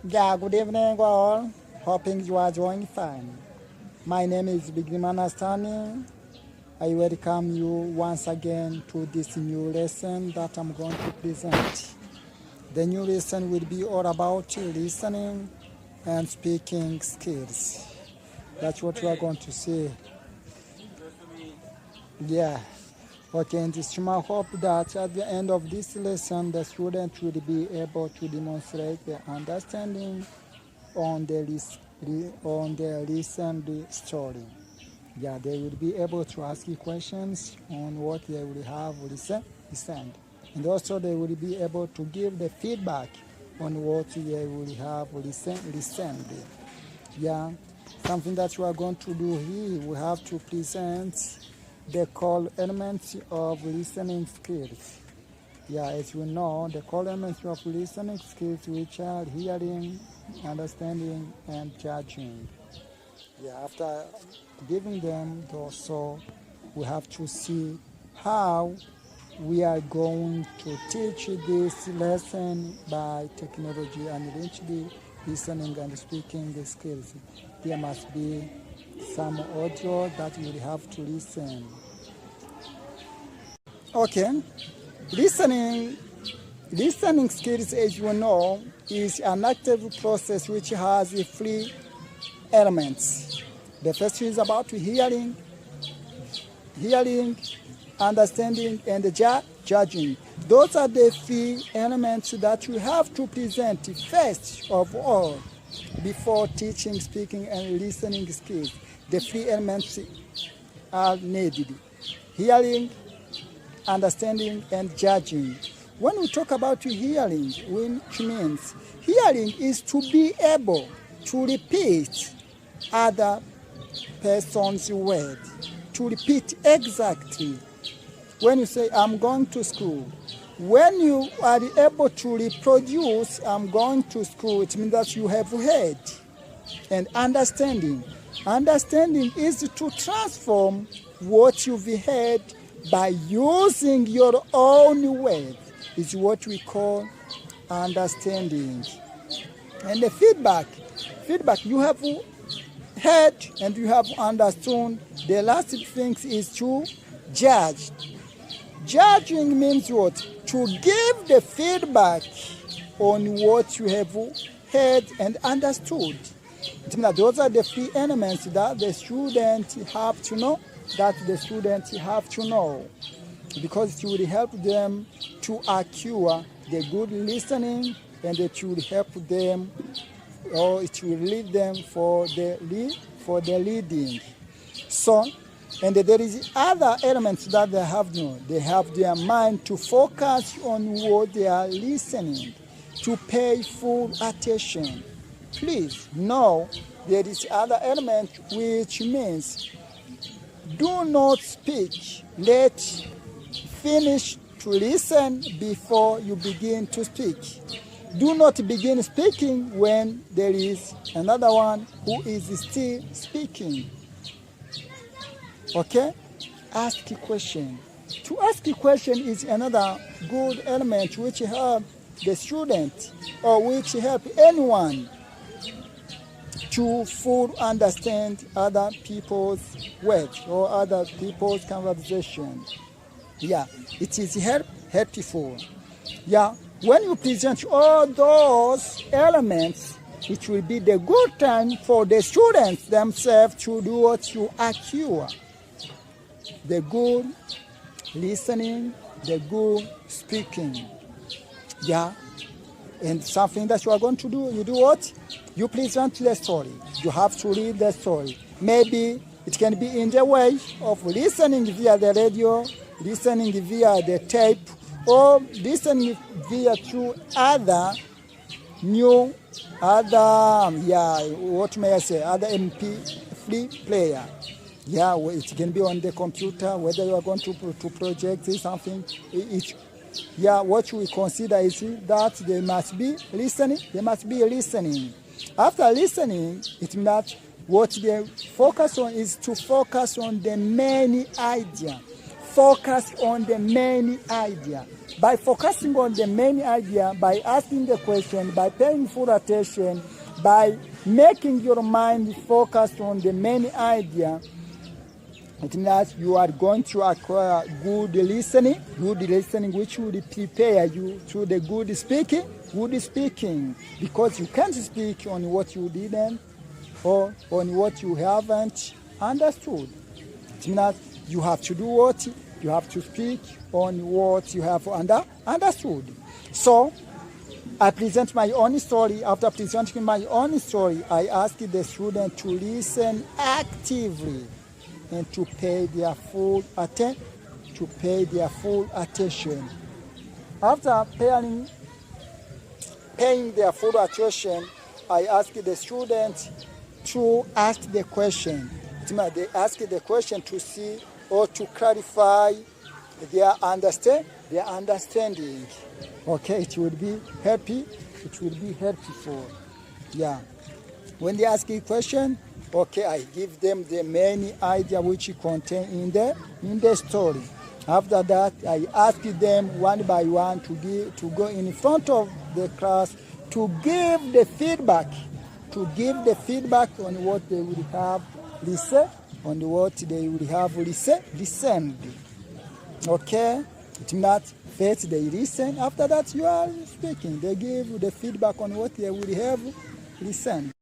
Yeah, good evening all. Hoping you are doing fine. My name is Bigman Astani. I welcome you once again to this new lesson that I'm going to present. The new lesson will be all about listening and speaking skills. That's what we are going to see. Yeah. Okay, and it's my hope that at the end of this lesson, the student will be able to demonstrate their understanding on the listened story. Yeah, they will be able to ask you questions on what they will have listened. And also they will be able to give the feedback on what they will have listened. Yeah, something that we are going to do here, we have to present the core elements of listening skills. Yeah, as we know, the core elements of listening skills, which are hearing, understanding, and judging. Yeah, after giving them also, we have to see how we are going to teach this lesson by technology and enriched listening and speaking skills. There must be some audio that you will have to listen. Okay, listening skills, as you know, is an active process which has three elements. The first is about hearing, understanding, and judging. Those are the three elements that you have to present first of all before teaching, speaking, and listening skills. The three elements are needed: hearing, understanding, and judging. When we talk about hearing, which means hearing is to be able to repeat other person's words, to repeat exactly. When you say, I'm going to school, when you are able to reproduce, I'm going to school, it means that you have heard. And understanding is to transform what you've heard by using your own words, is what we call understanding. And the feedback, you have heard and you have understood. The last thing is to judge. Judging means what? To give the feedback on what you have heard and understood. It means that those are the three elements that the student have to know, because it will help them to acquire the good listening, and it will help them, or it will lead them for the leading. So, and there is other elements that they have to know. They have their mind to focus on what they are listening, to pay full attention. Please know there is other element, which means do not speak. Let finish to listen before you begin to speak. Do not begin speaking when there is another one who is still speaking. Okay? Ask a question. To ask a question is another good element which help the student, or which help anyone to fully understand other people's words or other people's conversation. Yeah, it is helpful. Yeah, when you present all those elements, it will be the good time for the students themselves to do what you acquire. The good listening, the good speaking. Yeah, and something that you are going to do, you do what? You present the story. You have to read the story. Maybe it can be in the way of listening via the radio, listening via the tape, or listening via through other other MP3 player. Yeah, it can be on the computer, whether you are going to project something. What we consider is that they must be listening. After listening, it means that what they focus on is to focus on the main idea. focus on the main idea. By focusing on the main idea, by asking the question, by paying full attention, by making your mind focused on the main idea, it means you are going to acquire good listening which will prepare you to the good speaking, because you can't speak on what you didn't or on what you haven't understood. It means you have to do what? You have to speak on what you have understood. So, I present my own story. After presenting my own story, I ask the student to listen actively and to pay their full attention. After paying their full attention, I ask the student to ask the question. They ask the question to see or to clarify their understanding. Okay, it will be helpful. Yeah. When they ask a question, okay, I give them the main idea which contained in the story. After that, I ask them one by one to go in front of the class to give the feedback on what they would have listened. Okay? It means first they listen, after that you are speaking. They give the feedback on what they would have listened.